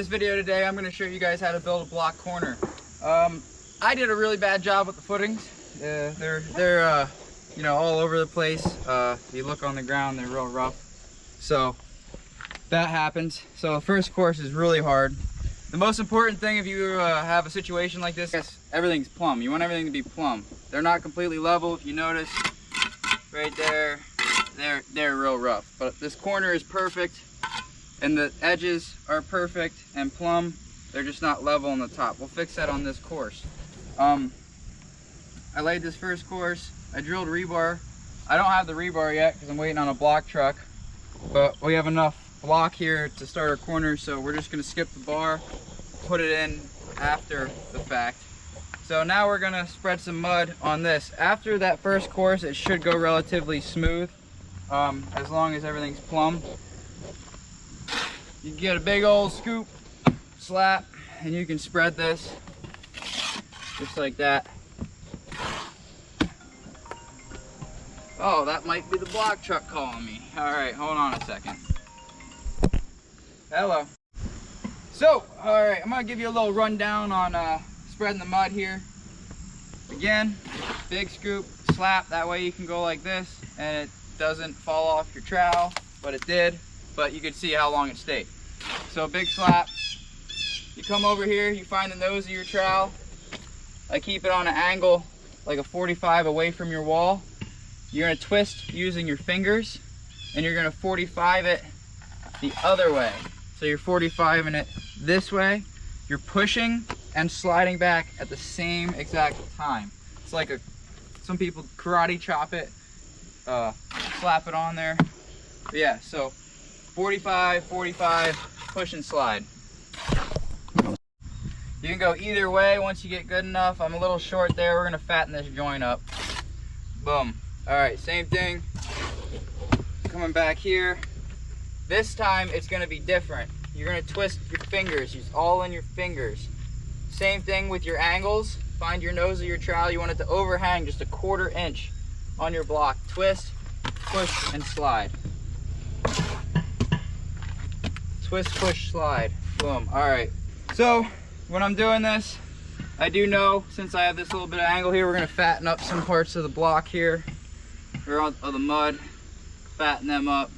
this video today, I'm going to show you guys how to build a block corner. I did a really bad job with the footings. They're you know, all over the place. If you look on the ground, they're real rough. So that happens. So the first course is really hard. The most important thing if you have a situation like this is everything's plumb. You want everything to be plumb. They're not completely level. If you notice right there, they're real rough. But this corner is perfect, and the edges are perfect and plumb. They're just not level on the top. We'll fix that on this course. I laid this first course. I drilled rebar. I don't have the rebar yet because I'm waiting on a block truck, but we have enough block here to start our corner, so we're just going to skip the bar, put it in after the fact. So now we're going to spread some mud on this. After that first course, it should go relatively smooth, as long as everything's plumb. You can get a big old scoop, slap, and you can spread this just like that. Oh, that might be the block truck calling me. All right, hold on a second. Hello. So, all right, I'm gonna give you a little rundown on spreading the mud here. Again, big scoop, slap, that way you can go like this and it doesn't fall off your trowel, but it did, but you can see how long it stayed. So big slap, you come over here, you find the nose of your trowel. I keep it on an angle like a 45 away from your wall. You're gonna twist using your fingers, and you're gonna 45 it the other way. So you're 45ing it this way. You're pushing and sliding back at the same exact time. It's like some people karate chop it, slap it on there. But yeah, so 45, 45, push and slide. You can go either way once you get good enough. I'm a little short there. We're gonna fatten this joint up. Boom. All right, same thing. Coming back here. This time it's gonna be different. You're gonna twist your fingers, use all in your fingers. Same thing with your angles. Find your nose of your trowel. You want it to overhang just a 1/4 inch on your block. Twist, push, and slide. Twist, push, slide. Boom. All right. So when I'm doing this, I do know, since I have this little bit of angle here, we're gonna fatten up some parts of the block here, or of the mud, fatten them up.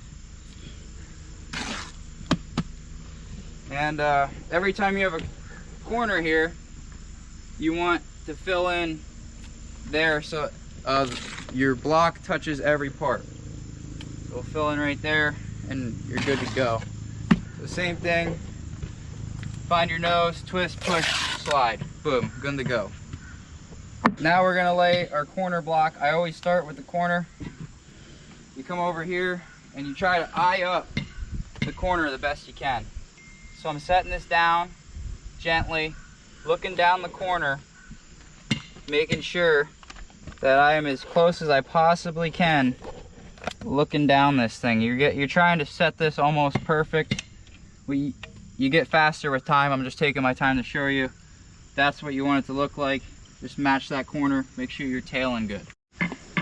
And every time you have a corner here, you want to fill in there so your block touches every part. So we'll fill in right there and you're good to go. So same thing, find your nose, twist, push, slide. Boom, good to go. Now we're gonna lay our corner block. I always start with the corner. You come over here and you try to eye up the corner the best you can. So I'm setting this down gently, looking down the corner, making sure that I am as close as I possibly can looking down this thing. You're trying to set this almost perfect. You get faster with time. I'm just taking my time to show you. That's what you want it to look like. Just match that corner, make sure you're tailing good.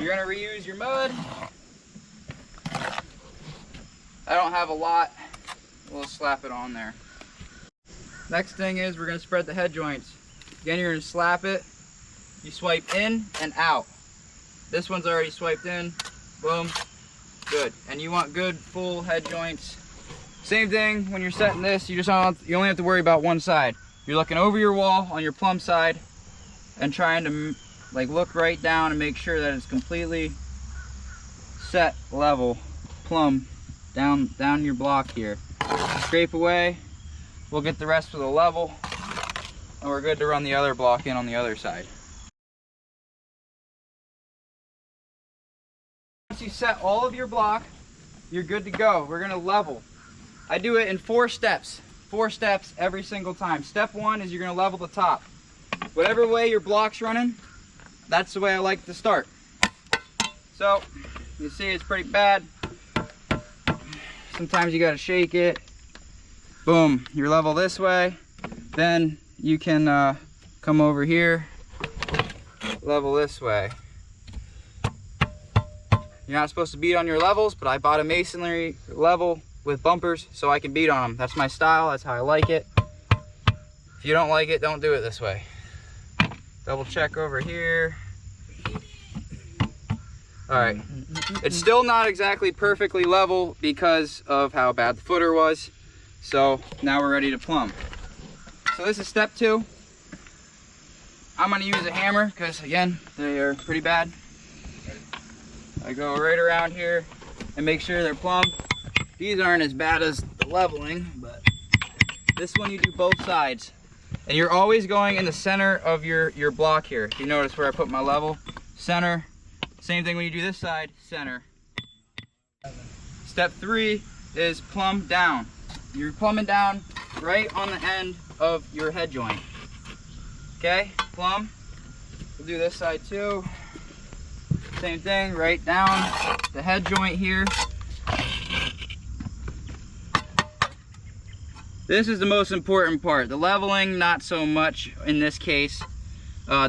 You're gonna reuse your mud. I don't have a lot. We'll slap it on there. Next thing is we're gonna spread the head joints. Again, you're gonna slap it. You swipe in and out. This one's already swiped in. Boom. Good. And you want good full head joints. Same thing when you're setting this. You only have to worry about one side. You're looking over your wall on your plumb side and trying to like look right down and make sure that it's completely set level, plumb down your block here. Scrape away. We'll get the rest with a level, and we're good to run the other block in on the other side. Once you set all of your block, you're good to go. We're gonna level. I do it in 4 steps. 4 steps every single time. Step 1 is you're gonna level the top. Whatever way your block's running, that's the way I like to start. So, you see it's pretty bad. Sometimes you gotta shake it. Boom, you're level this way. Then you can come over here, level this way. You're not supposed to beat on your levels, but I bought a masonry level with bumpers so I can beat on them. That's my style, that's how I like it. If you don't like it, don't do it this way. Double check over here. All right, it's still not exactly perfectly level because of how bad the footer was. So now we're ready to plumb. So this is step 2. I'm gonna use a hammer because again, they are pretty bad. I go right around here and make sure they're plumb. These aren't as bad as the leveling, but this one you do both sides. And you're always going in the center of your block here. If you notice where I put my level, center. Same thing when you do this side, center. Step 3 is plumb down. You're plumbing down right on the end of your head joint. Okay, plumb. We'll do this side too. Same thing, right down the head joint here. This is the most important part. The leveling, not so much in this case,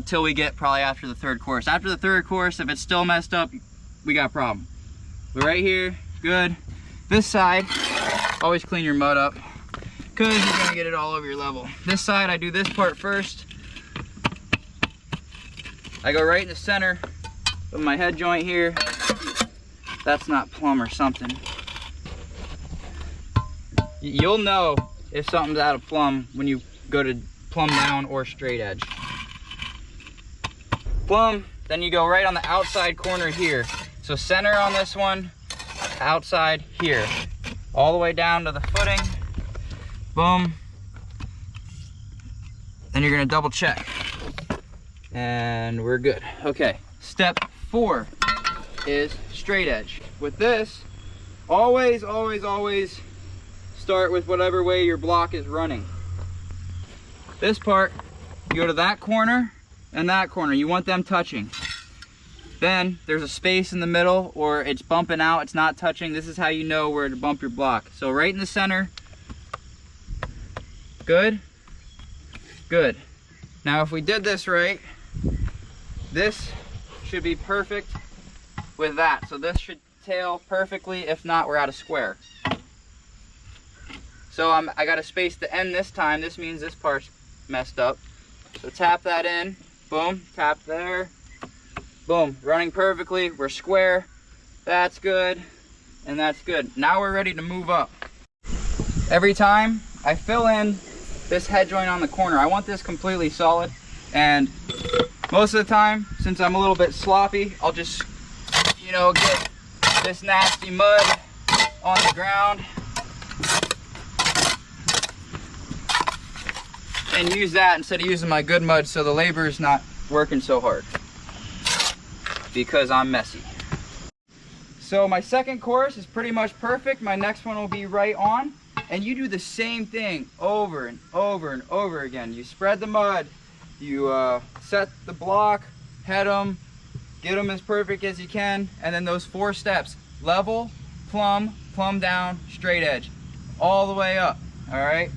till we get probably after the 3rd course. After the 3rd course, if it's still messed up, we got a problem. But right here, good. This side, always clean your mud up because you're gonna get it all over your level. This side, I do this part first. I go right in the center of my head joint here. That's not plumb or something. You'll know if something's out of plumb when you go to plumb down or straight edge. Plumb, then you go right on the outside corner here. So center on this one, outside here. All the way down to the footing. Boom. Then you're gonna double check. And we're good. Okay, step 4 is straight edge. With this, always, always, always start with whatever way your block is running. This part, you go to that corner and that corner. You want them touching. Then there's a space in the middle or it's bumping out, it's not touching. This is how you know where to bump your block. So right in the center. Good? Good. Now if we did this right, this should be perfect with that. So this should tail perfectly. If not, we're out of square. So I got a space to end this time. This means this part's messed up. So tap that in, boom, tap there, boom, running perfectly. We're square. That's good, and that's good. Now we're ready to move up. Every time I fill in this head joint on the corner, I want this completely solid. And most of the time, since I'm a little bit sloppy, I'll just, get this nasty mud on the ground and use that instead of using my good mud, so the labor is not working so hard because I'm messy. So my second course is pretty much perfect. My next one will be right on, and you do the same thing over and over and over again. You spread the mud, you set the block, head them, get them as perfect as you can, and then those 4 steps: level, plumb, plumb down, straight edge, all the way up. All right.